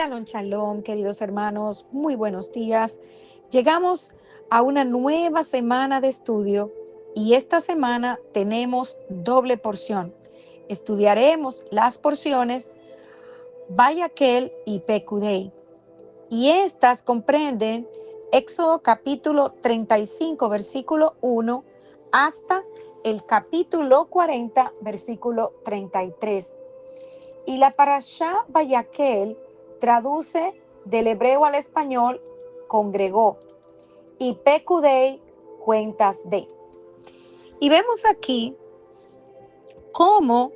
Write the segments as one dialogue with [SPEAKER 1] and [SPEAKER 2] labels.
[SPEAKER 1] Shalom, shalom, queridos hermanos, muy buenos días. Llegamos a una nueva semana de estudio y esta semana tenemos doble porción. Estudiaremos las porciones Vayakhel y Pekudei y estas comprenden Éxodo capítulo 35, versículo 1 hasta el capítulo 40, versículo 33. Y la parashá Vayakhel traduce del hebreo al español congregó y Pekudei cuentas de. Y vemos aquí cómo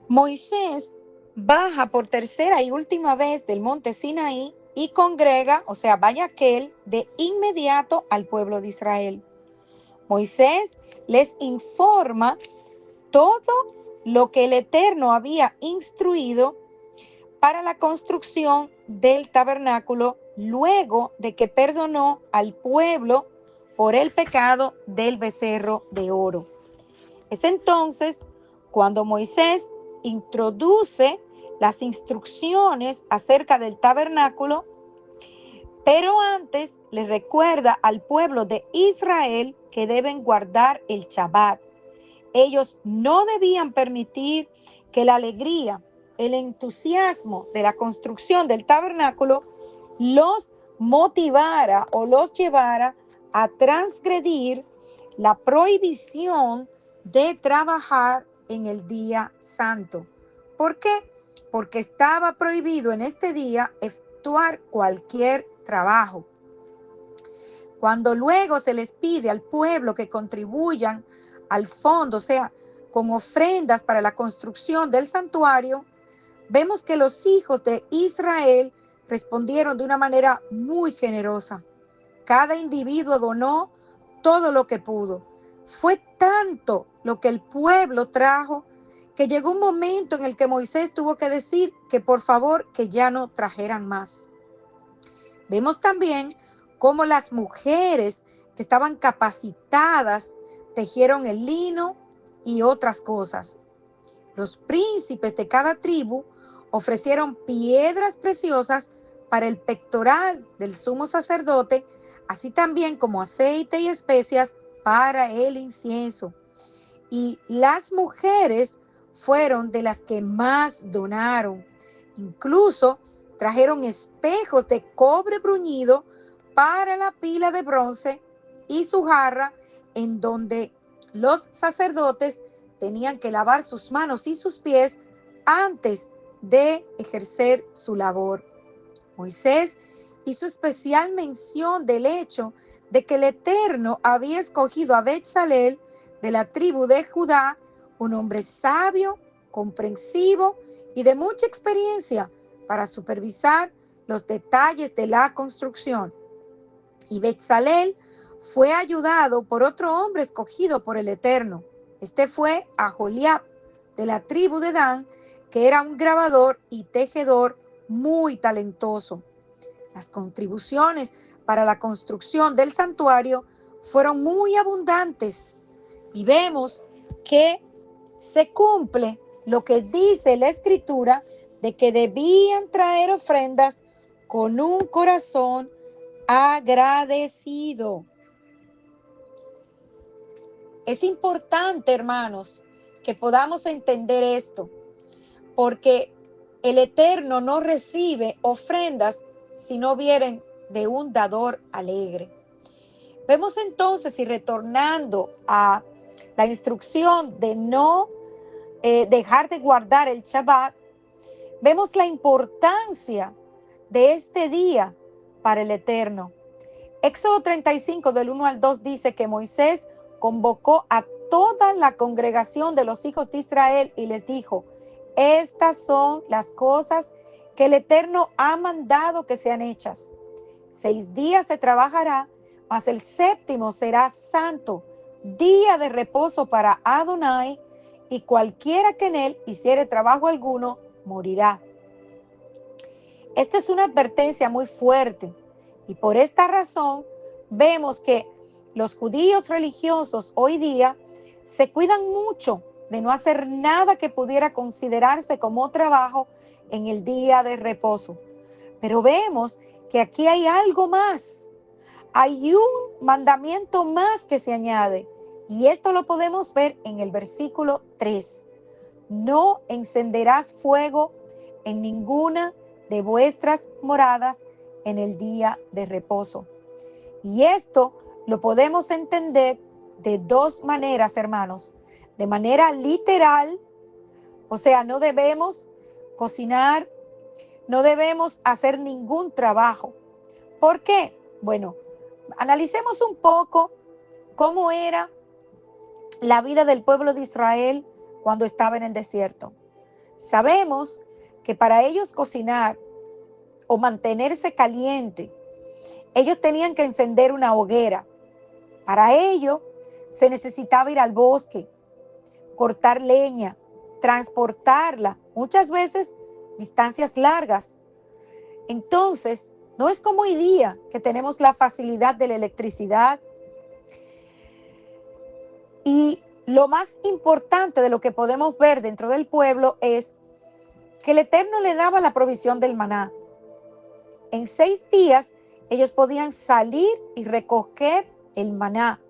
[SPEAKER 1] Moisés baja por tercera y última vez del monte Sinaí y congrega, o sea, Vayakhel, de inmediato al pueblo de Israel. Moisés les informa todo lo que el Eterno había instruido para la construcción del tabernáculo luego de que perdonó al pueblo por el pecado del becerro de oro. Es entonces cuando Moisés introduce las instrucciones acerca del tabernáculo, pero antes le recuerda al pueblo de Israel que deben guardar el Shabbat. Ellos no debían permitir que la alegría, el entusiasmo de la construcción del tabernáculo los motivara o los llevara a transgredir la prohibición de trabajar en el día santo. ¿Por qué? Porque estaba prohibido en este día efectuar cualquier trabajo. Cuando luego se les pide al pueblo que contribuyan al fondo, o sea, con ofrendas para la construcción del santuario, vemos que los hijos de Israel respondieron de una manera muy generosa. Cada individuo donó todo lo que pudo. Fue tanto lo que el pueblo trajo que llegó un momento en el que Moisés tuvo que decir que por favor que ya no trajeran más. Vemos también cómo las mujeres que estaban capacitadas tejieron el lino y otras cosas. Los príncipes de cada tribu ofrecieron piedras preciosas para el pectoral del sumo sacerdote, así también como aceite y especias para el incienso. Y las mujeres fueron de las que más donaron. Incluso trajeron espejos de cobre bruñido para la pila de bronce y su jarra, en donde los sacerdotes tenían que lavar sus manos y sus pies antes de ejercer su labor. Moisés hizo especial mención del hecho de que el Eterno había escogido a Betzalel de la tribu de Judá, un hombre sabio, comprensivo y de mucha experiencia para supervisar los detalles de la construcción. Y Betzalel fue ayudado por otro hombre escogido por el Eterno. Este fue Aholiab, de la tribu de Dan, que era un grabador y tejedor muy talentoso. Las contribuciones para la construcción del santuario fueron muy abundantes y vemos que se cumple lo que dice la Escritura de que debían traer ofrendas con un corazón agradecido. Es importante, hermanos, que podamos entender esto, porque el Eterno no recibe ofrendas si no vienen de un dador alegre. Vemos entonces, y retornando a la instrucción de no dejar de guardar el Shabbat, vemos la importancia de este día para el Eterno. Éxodo 35 del 1 al 2 dice que Moisés convocó a toda la congregación de los hijos de Israel y les dijo: estas son las cosas que el Eterno ha mandado que sean hechas. 6 días se trabajará, mas el séptimo será santo, día de reposo para Adonai, y cualquiera que en él hiciere trabajo alguno morirá. Esta es una advertencia muy fuerte y por esta razón vemos que los judíos religiosos hoy día se cuidan mucho de no hacer nada que pudiera considerarse como trabajo en el día de reposo. Pero vemos que aquí hay algo más. Hay un mandamiento más que se añade. Y esto lo podemos ver en el versículo 3. No encenderás fuego en ninguna de vuestras moradas en el día de reposo. Y esto lo podemos entender de dos maneras, hermanos. De manera literal, o sea, no debemos cocinar, no debemos hacer ningún trabajo. ¿Por qué? Bueno, analicemos un poco cómo era la vida del pueblo de Israel cuando estaba en el desierto. Sabemos que para ellos cocinar o mantenerse caliente, ellos tenían que encender una hoguera. Para ello, se necesitaba ir al bosque, cortar leña, transportarla, muchas veces distancias largas. Entonces, no es como hoy día que tenemos la facilidad de la electricidad. Y lo más importante de lo que podemos ver dentro del pueblo es que el Eterno le daba la provisión del maná. En 6 días ellos podían salir y recoger el maná.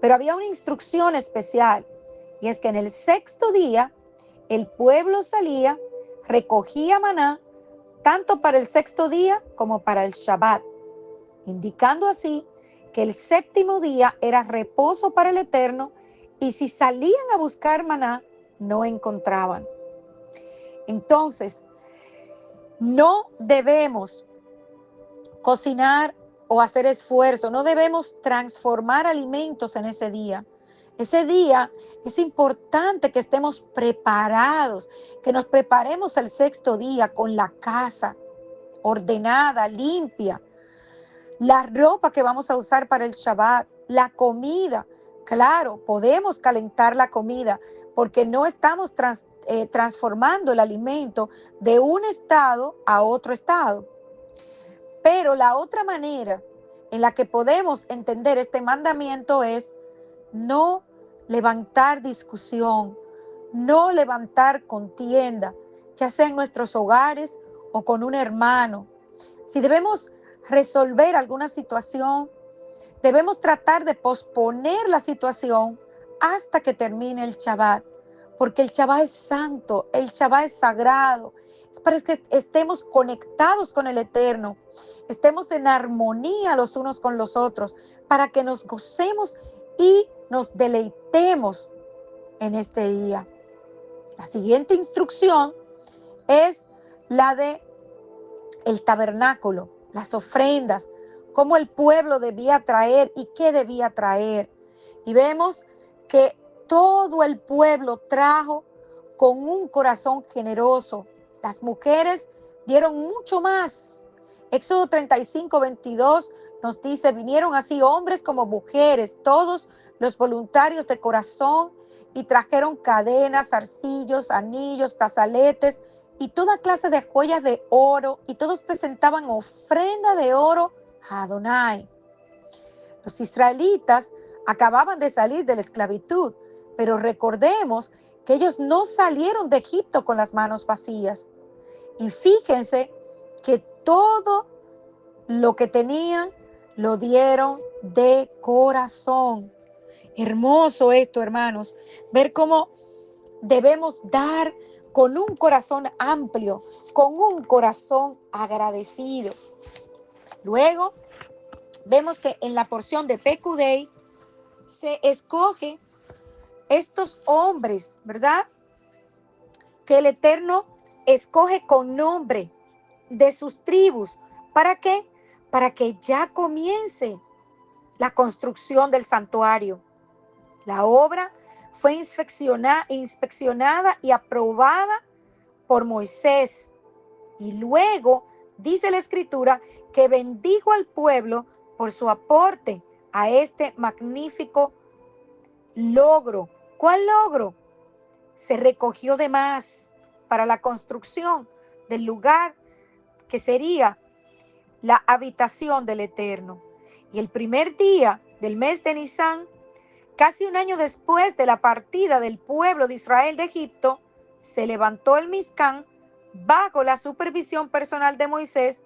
[SPEAKER 1] Pero había una instrucción especial, y es que en el 6º día el pueblo salía, recogía maná, tanto para el 6º día como para el Shabbat, indicando así que el 7º día era reposo para el Eterno, y si salían a buscar maná, no encontraban. Entonces, no debemos cocinar o hacer esfuerzo, no debemos transformar alimentos en ese día. Ese día es importante que estemos preparados, que nos preparemos el 6º día con la casa ordenada, limpia, la ropa que vamos a usar para el Shabbat, la comida. Claro, podemos calentar la comida porque no estamos transformando el alimento de un estado a otro estado. Pero la otra manera en la que podemos entender este mandamiento es no levantar discusión, no levantar contienda, ya sea en nuestros hogares o con un hermano. Si debemos resolver alguna situación, debemos tratar de posponer la situación hasta que termine el Shabbat, porque el Shabbat es santo, el Shabbat es sagrado. Es para que estemos conectados con el Eterno, estemos en armonía los unos con los otros, para que nos gocemos y nos deleitemos en este día. La siguiente instrucción es la de el tabernáculo, las ofrendas, cómo el pueblo debía traer y qué debía traer. Y vemos que todo el pueblo trajo con un corazón generoso. Las mujeres dieron mucho más. Éxodo 35:22 nos dice: vinieron así hombres como mujeres, todos los voluntarios de corazón, y trajeron cadenas, zarcillos, anillos, brazaletes y toda clase de joyas de oro, y todos presentaban ofrenda de oro a Adonai. Los israelitas acababan de salir de la esclavitud, pero recordemos que ellos no salieron de Egipto con las manos vacías. Y fíjense que todo lo que tenían lo dieron de corazón. Hermoso esto, hermanos, ver cómo debemos dar con un corazón amplio, con un corazón agradecido. Luego, vemos que en la porción de Pekudei se escoge estos hombres, ¿verdad? Que el Eterno escoge con nombre de sus tribus. ¿Para qué? Para que ya comience la construcción del santuario. La obra fue inspeccionada y aprobada por Moisés. Y luego dice la Escritura que bendijo al pueblo por su aporte a este magnífico logro. ¿Cuál logro? Se recogió de más para la construcción del lugar que sería la habitación del Eterno. Y el primer día del mes de Nisán, Casi un año después de la partida del pueblo de Israel de Egipto, se levantó el Mizcán bajo la supervisión personal de Moisés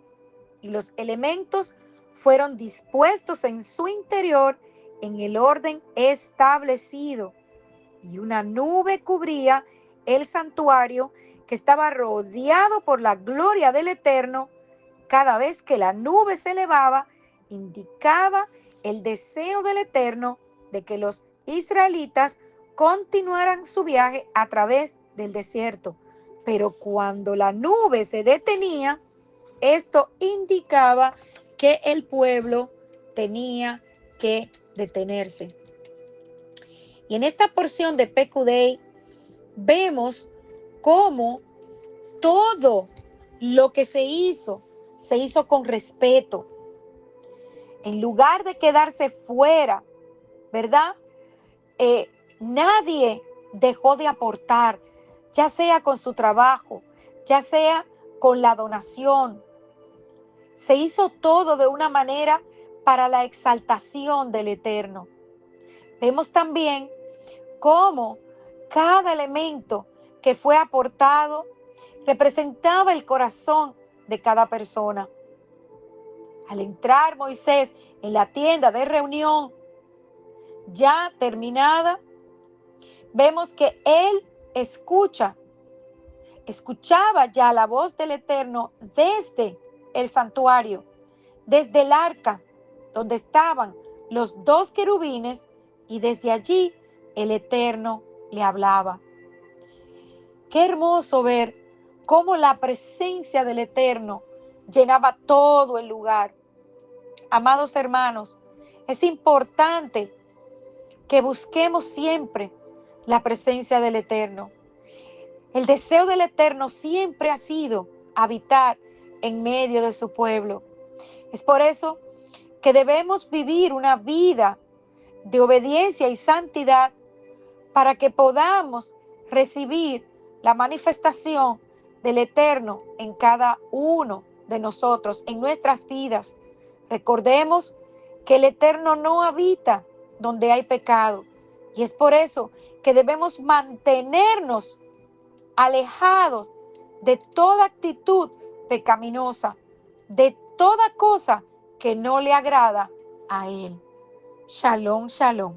[SPEAKER 1] y los elementos fueron dispuestos en su interior en el orden establecido. Y una nube cubría el santuario que estaba rodeado por la gloria del Eterno. Cada vez que la nube se elevaba, indicaba el deseo del Eterno de que los israelitas continuaran su viaje a través del desierto. Pero cuando la nube se detenía, esto indicaba que el pueblo tenía que detenerse. Y en esta porción de Pekudei vemos cómo todo lo que se hizo con respeto. En lugar de quedarse fuera, ¿verdad? Nadie dejó de aportar, ya sea con su trabajo, ya sea con la donación. Se hizo todo de una manera para la exaltación del Eterno. Vemos también cómo cada elemento que fue aportado representaba el corazón de cada persona. Al entrar Moisés en la tienda de reunión ya terminada, vemos que él escuchaba ya la voz del Eterno desde el santuario, desde el arca donde estaban los dos querubines, y desde allí el Eterno le hablaba. Qué hermoso ver cómo la presencia del Eterno llenaba todo el lugar. Amados hermanos, es importante que busquemos siempre la presencia del Eterno. El deseo del Eterno siempre ha sido habitar en medio de su pueblo. Es por eso que debemos vivir una vida de obediencia y santidad para que podamos recibir la manifestación del Eterno en cada uno de nosotros, en nuestras vidas. Recordemos que el Eterno no habita donde hay pecado, y es por eso que debemos mantenernos alejados de toda actitud pecaminosa, de toda cosa que no le agrada a Él. Shalom, shalom.